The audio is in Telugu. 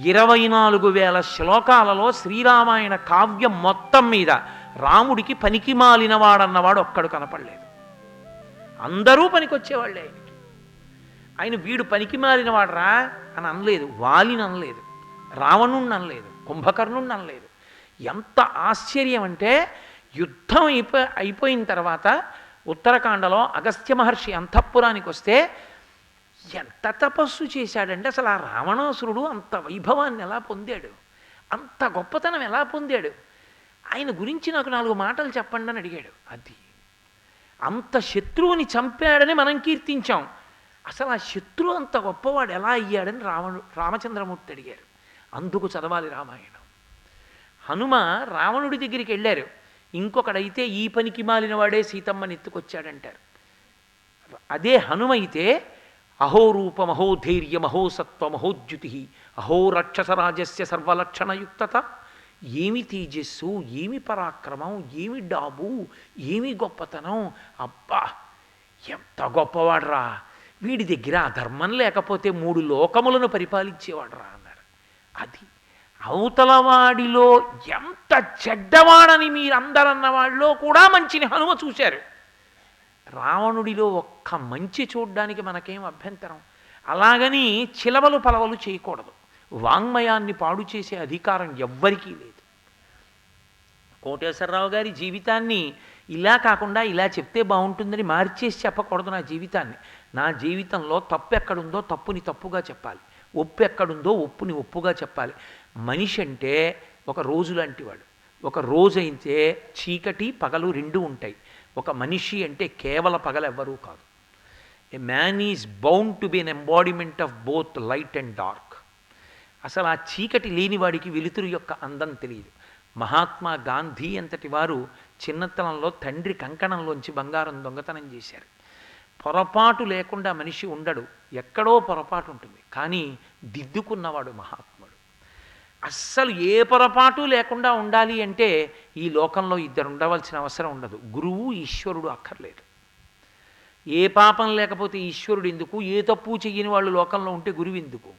24,000 శ్లోకాలలో శ్రీరామాయణ కావ్యం మొత్తం మీద రాముడికి పనికి మాలినవాడన్నవాడు ఒక్కడు కనపడలేదు. అందరూ పనికొచ్చేవాళ్ళే ఆయనకి. ఆయన వీడు పనికి మాలినవాడరా అని అనలేదు, వాలిని అనలేదు, రావణుణ్ణి అనలేదు, కుంభకర్ణుణ్ణి అనలేదు. ఎంత ఆశ్చర్యం అంటే యుద్ధం అయిపోయిన తర్వాత ఉత్తరాఖండలో అగస్త్య మహర్షి అంతఃపురానికి వస్తే ఎంత తపస్సు చేశాడంటే అసలు ఆ రావణాసురుడు అంత వైభవాన్ని ఎలా పొందాడు, అంత గొప్పతనం ఎలా పొందాడు, ఆయన గురించి నాకు 4 మాటలు చెప్పండి అని అడిగాడు. అది అంత శత్రువుని చంపాడని మనం కీర్తించాం, అసలు ఆ శత్రువు అంత గొప్పవాడు ఎలా అయ్యాడని రామచంద్రమూర్తి అడిగారు. అందుకు చదవాలి రామాయణం. హనుమ రావణుడి దగ్గరికి వెళ్ళారు. ఇంకొకడైతే ఈ పనికి మాలిన వాడే సీతమ్మని ఎత్తుకొచ్చాడంటారు. అదే హనుమ అయితే అహోరూప మహోధైర్య మహోసత్వ మహోద్యుతి అహో రాక్షసరాజస్య సర్వలక్షణయుక్తత. ఏమి తేజస్సు, ఏమి పరాక్రమం, ఏమి డాబు, ఏమి గొప్పతనం, అబ్బా ఎంత గొప్పవాడ్రా, వీడి దగ్గర అధర్మం లేకపోతే 3 లోకములను పరిపాలించేవాడ్రా అన్నారు. అది అవతలవాడిలో ఎంత చెడ్డవాడని మీరందరన్న వాళ్ళలో కూడా మంచిని హనుమ చూశారు. రావణుడిలో ఒక్క మంచి చూడ్డానికి మనకేం అభ్యంతరం. అలాగని చిలవలు పలవలు చేయకూడదు. వాంగ్మయాన్ని పాడు చేసే అధికారం ఎవ్వరికీ లేదు. కోటేశ్వరరావు గారి జీవితాన్ని ఇలా కాకుండా ఇలా చెప్తే బాగుంటుందని మార్చేసి చెప్పకూడదు. నా జీవితంలో తప్పు ఎక్కడుందో తప్పుని తప్పుగా చెప్పాలి, ఒప్పు ఎక్కడుందో ఒప్పుని ఒప్పుగా చెప్పాలి. మనిషి అంటే ఒక రోజు లాంటివాడు. ఒక రోజు అయితే చీకటి పగలు 2 ఉంటాయి. ఒక మనిషి అంటే కేవల పగలు ఎవ్వరూ కాదు. A man is bound to be an embodiment of both light and dark. అసలు ఆ చీకటి లేనివాడికి వెలుతురు యొక్క అందం తెలియదు. మహాత్మా గాంధీ అంతటి వారు చిన్నతనంలో తండ్రి కంకణంలోంచి బంగారం దొంగతనం చేశారు. పొరపాటు లేకుండా మనిషి ఉండడు, ఎక్కడో పొరపాటు ఉంటుంది, కానీ దిద్దుకున్నవాడు మహాత్ముడు. అస్సలు ఏ పొరపాటు లేకుండా ఉండాలి అంటే ఈ లోకంలో 2 ఉండవలసిన అవసరం ఉండదు. గురువు, ఈశ్వరుడు అక్కర్లేదు. ఏ పాపం లేకపోతే ఈశ్వరుడు ఎందుకు, ఏ తప్పు చెయ్యని వాళ్ళు లోకంలో ఉంటే గురువు ఎందుకు?